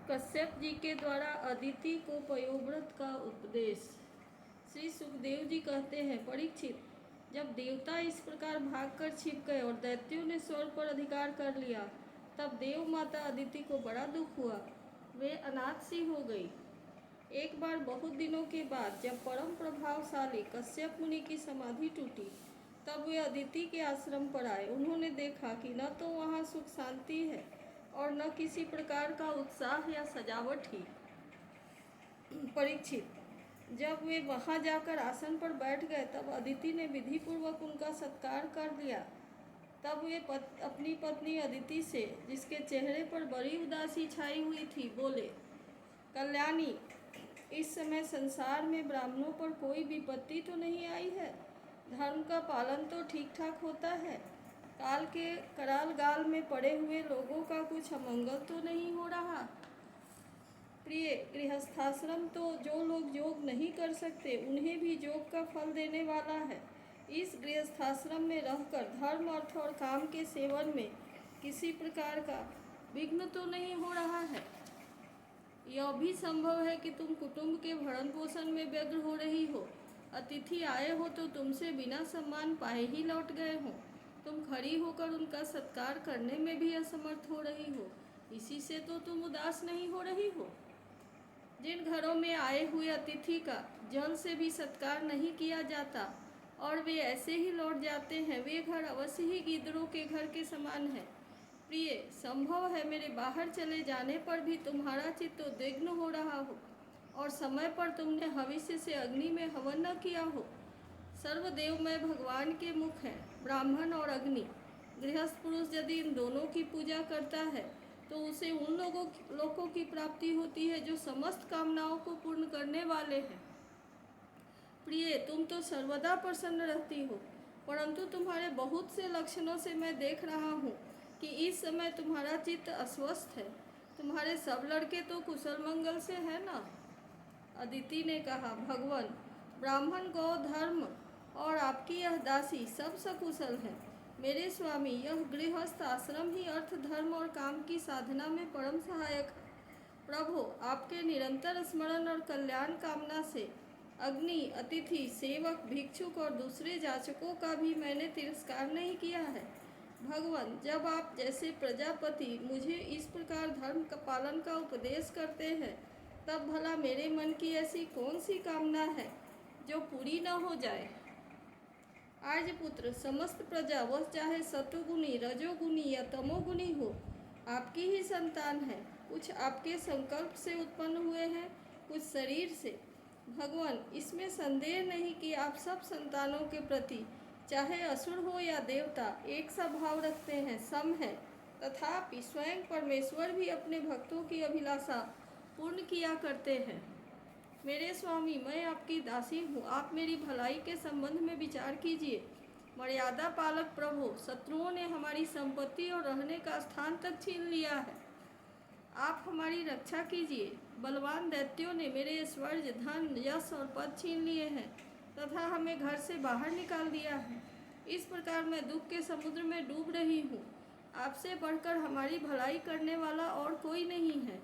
कश्यप जी के द्वारा अदिति को पयोव्रत का उपदेश। श्री सुखदेव जी कहते हैं, परीक्षित, जब देवता इस प्रकार भागकर छिप गए और दैत्यों ने स्वर्ग पर अधिकार कर लिया, तब देव माता अदिति को बड़ा दुख हुआ। वे अनाथ सी हो गई। एक बार बहुत दिनों के बाद जब परम प्रभावशाली कश्यप मुनि की समाधि टूटी, तब वे अदिति के आश्रम पर आए। उन्होंने देखा कि न तो वहाँ सुख शांति है और न किसी प्रकार का उत्साह या सजावट ही। परीक्षित, जब वे वहां जाकर आसन पर बैठ गए, तब अदिति ने विधि पूर्वक उनका सत्कार कर लिया। तब वे अपनी पत्नी अदिति से, जिसके चेहरे पर बड़ी उदासी छाई हुई थी, बोले, कल्याणी, इस समय संसार में ब्राह्मणों पर कोई विपत्ति तो नहीं आई है? धर्म का पालन तो ठीक ठाक होता है? काल के कराल गाल में पड़े हुए लोगों का कुछ अमंगल तो नहीं हो रहा? प्रिय, गृहस्थाश्रम तो जो लोग योग नहीं कर सकते, उन्हें भी योग का फल देने वाला है। इस गृहस्थाश्रम में रहकर धर्म, अर्थ और काम के सेवन में किसी प्रकार का विघ्न तो नहीं हो रहा है? यह भी संभव है कि तुम कुटुंब के भरण पोषण में व्यग्र हो रही हो। अतिथि आए हो तो तुमसे बिना सम्मान पाए ही लौट गए हो। तुम खड़ी होकर उनका सत्कार करने में भी असमर्थ हो रही हो। इसी से तो तुम उदास नहीं हो रही हो। जिन घरों में आए हुए अतिथि का जल से भी सत्कार नहीं किया जाता और वे ऐसे ही लौट जाते हैं, वे घर अवश्य ही गीदड़ों के घर के समान है। प्रिय, संभव है मेरे बाहर चले जाने पर भी तुम्हारा चित्त उद्विग्न हो रहा हो और समय पर तुमने भविष्य से अग्नि में हवन न किया हो। सर्वदेवमय भगवान के मुख है, ब्राह्मण और अग्नि। गृहस्थ पुरुष यदि इन दोनों की पूजा करता है तो उसे उन लोगों की प्राप्ति होती है जो समस्त कामनाओं को पूर्ण करने वाले हैं। प्रिय, तुम तो सर्वदा प्रसन्न रहती हो, परंतु तुम्हारे बहुत से लक्षणों से मैं देख रहा हूँ कि इस समय तुम्हारा चित्त अस्वस्थ है। तुम्हारे सब लड़के तो कुशल मंगल से है ना? अदिति ने कहा, भगवान, ब्राह्मण, गौ, धर्म और आपकी यह दासी सब सकुशल है। मेरे स्वामी, यह गृहस्थ आश्रम ही अर्थ, धर्म और काम की साधना में परम सहायक है। प्रभु, आपके निरंतर स्मरण और कल्याण कामना से अग्नि, अतिथि, सेवक, भिक्षुक और दूसरे जाचकों का भी मैंने तिरस्कार नहीं किया है। भगवान, जब आप जैसे प्रजापति मुझे इस प्रकार धर्म का पालन का उपदेश करते हैं, तब भला मेरे मन की ऐसी कौन सी कामना है जो पूरी न हो जाए? आर्यपुत्र, समस्त प्रजा, वह चाहे सत्वगुणी, रजोगुणी या तमोगुणी हो, आपकी ही संतान है। कुछ आपके संकल्प से उत्पन्न हुए हैं, कुछ शरीर से। भगवान, इसमें संदेह नहीं कि आप सब संतानों के प्रति, चाहे असुर हो या देवता, एक सा भाव रखते हैं, सम है। तथापि स्वयं परमेश्वर भी अपने भक्तों की अभिलाषा पूर्ण किया करते हैं। मेरे स्वामी, मैं आपकी दासी हूँ, आप मेरी भलाई के संबंध में विचार कीजिए। मर्यादा पालक प्रभु, शत्रुओं ने हमारी संपत्ति और रहने का स्थान तक छीन लिया है। आप हमारी रक्षा कीजिए। बलवान दैत्यों ने मेरे ऐश्वर्य, धन, यश और पद छीन लिए हैं तथा हमें घर से बाहर निकाल दिया है। इस प्रकार मैं दुख के समुद्र में डूब रही हूँ। आपसे बढ़कर हमारी भलाई करने वाला और कोई नहीं है।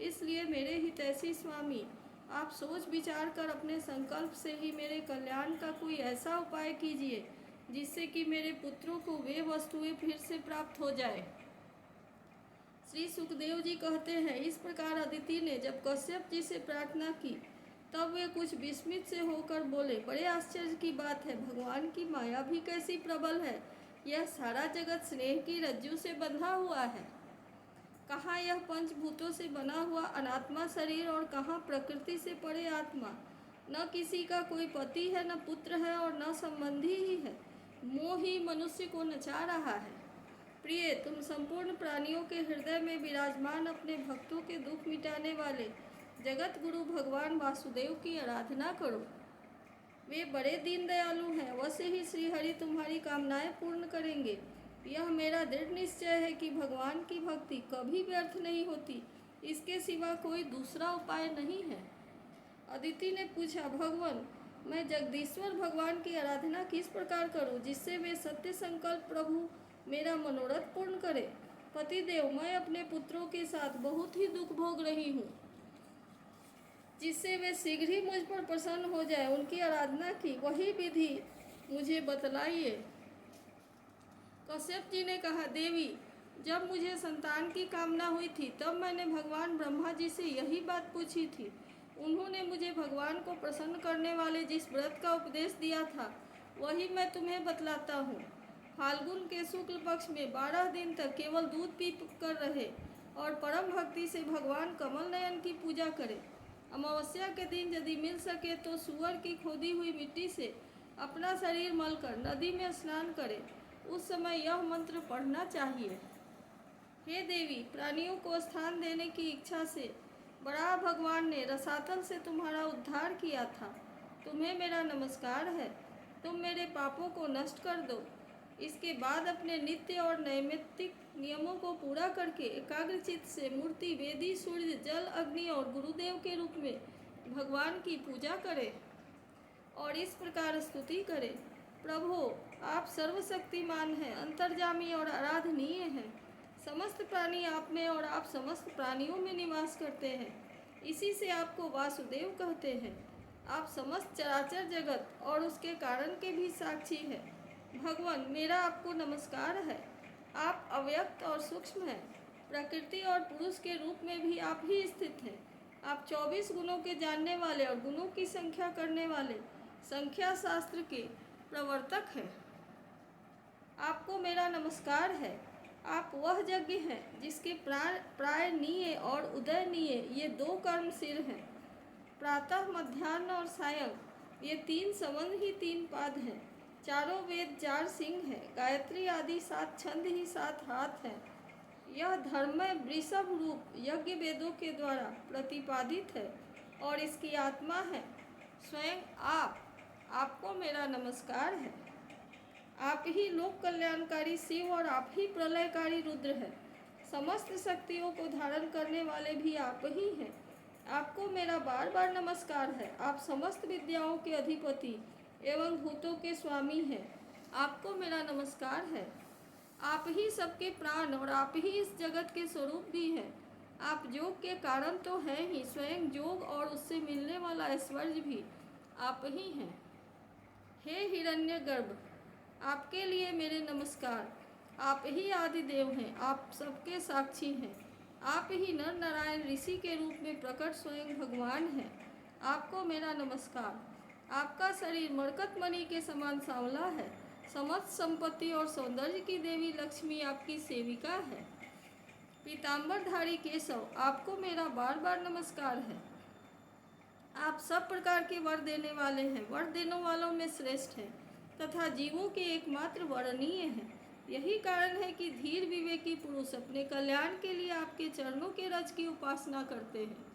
इसलिए मेरे हितैषी स्वामी, आप सोच विचार कर अपने संकल्प से ही मेरे कल्याण का कोई ऐसा उपाय कीजिए जिससे कि मेरे पुत्रों को वे वस्तुएं फिर से प्राप्त हो जाए। श्री सुखदेव जी कहते हैं, इस प्रकार अदिति ने जब कश्यप जी से प्रार्थना की, तब वे कुछ विस्मित से होकर बोले, बड़े आश्चर्य की बात है, भगवान की माया भी कैसी प्रबल है। यह सारा जगत स्नेह की रज्जू से बंधा हुआ है। कहाँ यह पंचभूतों से बना हुआ अनात्मा शरीर और कहाँ प्रकृति से परे आत्मा। न किसी का कोई पति है, न पुत्र है और न संबंधी ही है। मोह ही मनुष्य को नचा रहा है। प्रिय, तुम संपूर्ण प्राणियों के हृदय में विराजमान अपने भक्तों के दुख मिटाने वाले जगत गुरु भगवान वासुदेव की आराधना करो। वे बड़े दीन दयालु हैं, अवश्य ही श्रीहरि तुम्हारी कामनाएं पूर्ण करेंगे। यह मेरा दृढ़ निश्चय है कि भगवान की भक्ति कभी व्यर्थ नहीं होती। इसके सिवा कोई दूसरा उपाय नहीं है। अदिति ने पूछा, भगवान, मैं जगदीश्वर भगवान की आराधना किस प्रकार करूं जिससे वे सत्य संकल्प प्रभु मेरा मनोरथ पूर्ण करे? पतिदेव, मैं अपने पुत्रों के साथ बहुत ही दुख भोग रही हूँ, जिससे वे शीघ्र ही मुझ पर प्रसन्न हो जाए। उनकी आराधना की वही विधि मुझे बतलाइए। कश्यप जी ने कहा, देवी, जब मुझे संतान की कामना हुई थी तब मैंने भगवान ब्रह्मा जी से यही बात पूछी थी। उन्होंने मुझे भगवान को प्रसन्न करने वाले जिस व्रत का उपदेश दिया था वही मैं तुम्हें बतलाता हूँ। फाल्गुन के शुक्ल पक्ष में 12 दिन तक केवल दूध पी कर रहे और परम भक्ति से भगवान कमल नयन की पूजा करें। अमावस्या के दिन यदि मिल सके तो सूअर की खोदी हुई मिट्टी से अपना शरीर मलकर नदी में स्नान करें। उस समय यह मंत्र पढ़ना चाहिए। हे देवी, प्राणियों को स्थान देने की इच्छा से बड़ा भगवान ने रसातल से तुम्हारा उद्धार किया था। तुम्हें मेरा नमस्कार है। तुम मेरे पापों को नष्ट कर दो। इसके बाद अपने नित्य और नैमित्तिक नियमों को पूरा करके एकाग्रचित्त से मूर्ति, वेदी, सूर्य, जल, अग्नि और गुरुदेव के रूप में भगवान की पूजा करें और इस प्रकार स्तुति करें, प्रभो, आप सर्वशक्तिमान हैं, अंतर्यामी और आराधनीय हैं। समस्त प्राणी आप में और आप समस्त प्राणियों में निवास करते हैं। इसी से आपको वासुदेव कहते हैं। आप समस्त चराचर जगत और उसके कारण के भी साक्षी हैं। भगवान, मेरा आपको नमस्कार है। आप अव्यक्त और सूक्ष्म हैं। प्रकृति और पुरुष के रूप में भी आप ही स्थित हैं। आप 24 गुणों के जानने वाले और गुणों की संख्या करने वाले संख्या शास्त्र के प्रवर्तक हैं। आपको मेरा नमस्कार है। आप वह यज्ञ हैं जिसके प्रायनीय और उदयनीय ये 2 कर्मशील हैं। प्रातः, मध्याह्न और सायं ये 3 संबंध ही 3 पाद हैं। चारों वेद 4 सिंह हैं। गायत्री आदि 7 छंद ही 7 हाथ हैं। यह धर्ममय वृषभ रूप यज्ञ वेदों के द्वारा प्रतिपादित है और इसकी आत्मा है स्वयं आप। आपको मेरा नमस्कार है। आप ही लोक कल्याणकारी शिव और आप ही प्रलयकारी रुद्र हैं। समस्त शक्तियों को धारण करने वाले भी आप ही हैं। आपको मेरा बार बार नमस्कार है। आप समस्त विद्याओं के अधिपति एवं भूतों के स्वामी हैं। आपको मेरा नमस्कार है। आप ही सबके प्राण और आप ही इस जगत के स्वरूप भी हैं। आप योग के कारण तो हैं ही, स्वयं योग और उससे मिलने वाला ऐश्वर्य भी आप ही हैं। हे हिरण्यगर्भ, आपके लिए मेरे नमस्कार। आप ही आदिदेव हैं। आप सबके साक्षी हैं। आप ही नर नारायण ऋषि के रूप में प्रकट स्वयं भगवान हैं। आपको मेरा नमस्कार। आपका शरीर मरकत मणि के समान सांवला है। समस्त संपत्ति और सौंदर्य की देवी लक्ष्मी आपकी सेविका है। पीताम्बरधारी केशव, आपको मेरा बार बार नमस्कार है। आप सब प्रकार के वर देने वाले हैं। वर देने वालों में श्रेष्ठ हैं तथा जीवों के एकमात्र वरणीय हैं। यही कारण है कि धीर विवेकी पुरुष अपने कल्याण के लिए आपके चरणों के रज की उपासना करते हैं।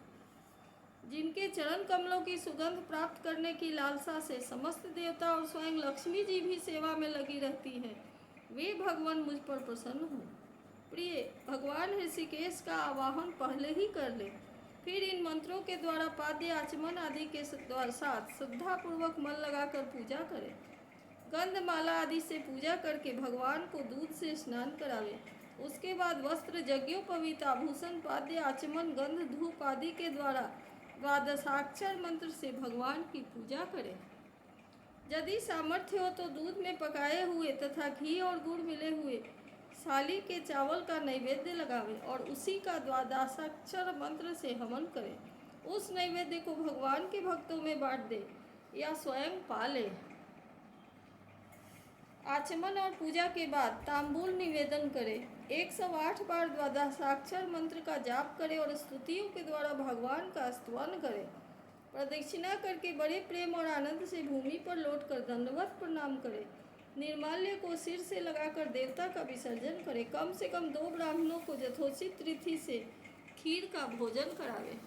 जिनके चरण कमलों की सुगंध प्राप्त करने की लालसा से समस्त देवता और स्वयं लक्ष्मी जी भी सेवा में लगी रहती हैं, वे भगवान मुझ पर प्रसन्न हो। प्रिय भगवान ऋषिकेश का आवाहन पहले ही कर ले, फिर इन मंत्रों के द्वारा पाद्य आचमन आदि के साथ श्रद्धापूर्वक मन लगाकर पूजा करें। गंधमाला आदि से पूजा करके भगवान को दूध से स्नान करावे। उसके बाद वस्त्र, यज्ञोपवीत, आभूषण, पाद्य आचमन, गंध, धूप आदि के द्वारा द्वादशाक्षर मंत्र से भगवान की पूजा करें। यदि सामर्थ्य हो तो दूध में पकाए हुए तथा घी और गुड़ मिले हुए साली के चावल का नैवेद्य लगावे और उसी का द्वादशाक्षर मंत्र से हवन करें। उस नैवेद्य को भगवान के भक्तों में बांट दे या स्वयं पाले। आचमन और पूजा के बाद तांबूल निवेदन करें। 108 बार द्वादशाक्षर मंत्र का जाप करें और स्तुतियों के द्वारा भगवान का स्तवन करें। प्रदक्षिणा करके बड़े प्रेम और आनंद से भूमि पर लौटकर दंडवत प्रणाम करें। निर्माल्य को सिर से लगाकर देवता का विसर्जन करें। कम से कम 2 ब्राह्मणों को यथोचित रीति से खीर का भोजन करावे।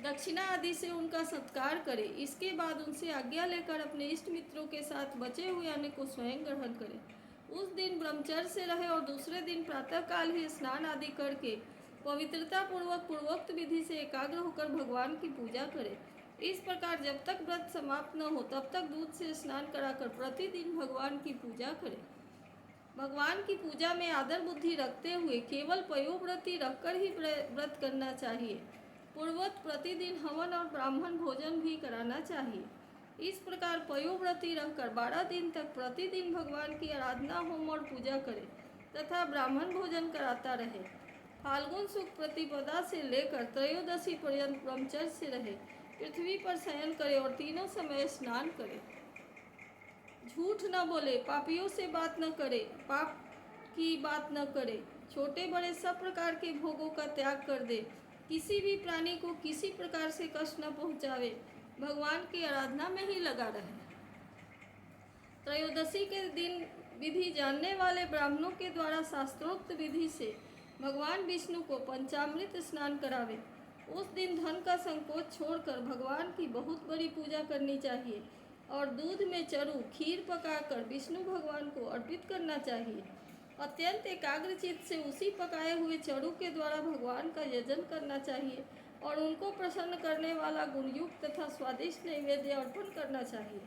दक्षिणा आदि से उनका सत्कार करें। इसके बाद उनसे आज्ञा लेकर अपने इष्ट मित्रों के साथ बचे हुए अन्न को स्वयं ग्रहण करें। उस दिन ब्रह्मचर्य से रहे और दूसरे दिन प्रातःकाल ही स्नान आदि करके पवित्रता पूर्वक पूर्वोक्त विधि से एकाग्र होकर भगवान की पूजा करें। इस प्रकार जब तक व्रत समाप्त न हो तब तक दूध से स्नान कराकर प्रतिदिन भगवान की पूजा करें। भगवान की पूजा में आदर बुद्धि रखते हुए केवल पयोव्रती रखकर ही व्रत करना चाहिए। पूर्ववत प्रतिदिन हवन और ब्राह्मण भोजन भी कराना चाहिए। इस प्रकार पयोव्रती रहकर 12 दिन तक प्रतिदिन भगवान की आराधना, होम और पूजा करे तथा ब्राह्मण भोजन कराता रहे। फाल्गुन शुक्ल प्रतिपदा से लेकर त्रयोदशी पर्यंत ब्रह्मचर्य से रहे, पृथ्वी पर शयन करे और तीनों समय स्नान करे। झूठ न बोले, पापियों से बात न करे, पाप की बात न करे, छोटे बड़े सब प्रकार के भोगों का त्याग कर दे, किसी भी प्राणी को किसी प्रकार से कष्ट न पहुँचावे, भगवान की आराधना में ही लगा रहे। त्रयोदशी के दिन विधि जानने वाले ब्राह्मणों के द्वारा शास्त्रोक्त विधि से भगवान विष्णु को पंचामृत स्नान करावे। उस दिन धन का संकोच छोड़कर भगवान की बहुत बड़ी पूजा करनी चाहिए और दूध में चरु खीर पकाकर विष्णु भगवान को अर्पित करना चाहिए। अत्यंत एकाग्रचित्त से उसी पकाए हुए चरु के द्वारा भगवान का यजन करना चाहिए और उनको प्रसन्न करने वाला गुणयुक्त तथा स्वादिष्ट नैवेद्य अर्पण करना चाहिए।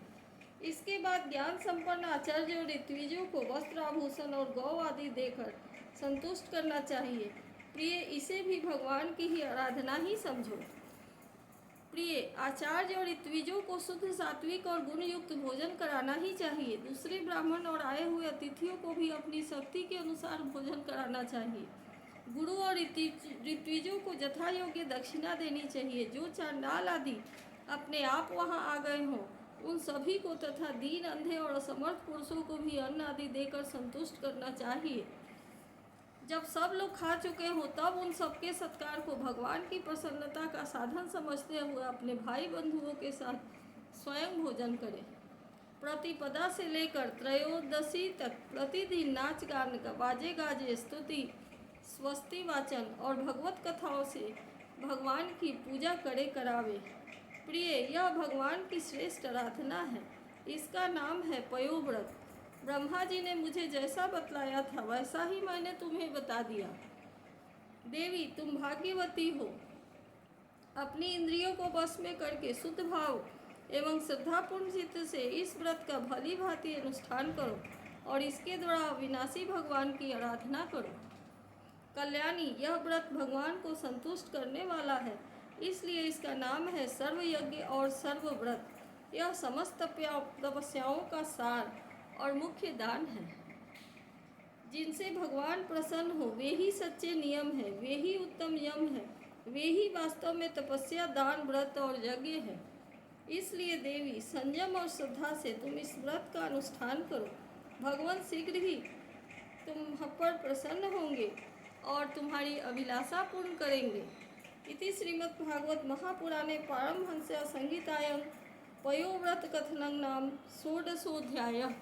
इसके बाद ज्ञान संपन्न आचार्य और ऋत्विजों को वस्त्र आभूषण और गौ आदि देकर संतुष्ट करना चाहिए। प्रिय, इसे भी भगवान की ही आराधना ही समझो। प्रिय, आचार्य और ऋत्विजों को शुद्ध सात्विक और गुणयुक्त भोजन कराना ही चाहिए। दूसरे ब्राह्मण और आए हुए अतिथियों को भी अपनी शक्ति के अनुसार भोजन कराना चाहिए। गुरु और ऋत्विजों को यथा योग्य दक्षिणा देनी चाहिए। जो चांडाल आदि अपने आप वहां आ गए हों, उन सभी को तथा दीन, अंधे और असमर्थ पुरुषों को भी अन्न आदि देकर संतुष्ट करना चाहिए। जब सब लोग खा चुके हों तब उन सबके सत्कार को भगवान की प्रसन्नता का साधन समझते हुए अपने भाई बंधुओं के साथ स्वयं भोजन करें। प्रतिपदा से लेकर त्रयोदशी तक प्रतिदिन नाच गान, बाजे गाजे, स्तुति, स्वस्ति वाचन और भगवत कथाओं से भगवान की पूजा करावे। प्रिय, यह भगवान की श्रेष्ठ आराधना है। इसका नाम है पयोव्रत। ब्रह्मा जी ने मुझे जैसा बतलाया था वैसा ही मैंने तुम्हें बता दिया। देवी, तुम भाग्यवती हो। अपनी इंद्रियों को वश में करके शुद्ध भाव एवं श्रद्धापूर्ण चित्त से इस व्रत का भली भांति अनुष्ठान करो और इसके द्वारा अविनाशी भगवान की आराधना करो। कल्याणी, यह व्रत भगवान को संतुष्ट करने वाला है, इसलिए इसका नाम है सर्वयज्ञ और सर्वव्रत। यह समस्त तपस्याओं का सार और मुख्य दान है। जिनसे भगवान प्रसन्न हो वे ही सच्चे नियम है, वे ही उत्तम यम है, वे ही वास्तव में तपस्या, दान, व्रत और यज्ञ है। इसलिए देवी, संयम और श्रद्धा से तुम इस व्रत का अनुष्ठान करो। भगवान शीघ्र ही तुम पर प्रसन्न होंगे और तुम्हारी अभिलाषा पूर्ण करेंगे। इति श्रीमद्भागवत महापुराणे पारमहंस्यां संहितायां पयोव्रत कथनं नाम षोडशोऽध्यायः।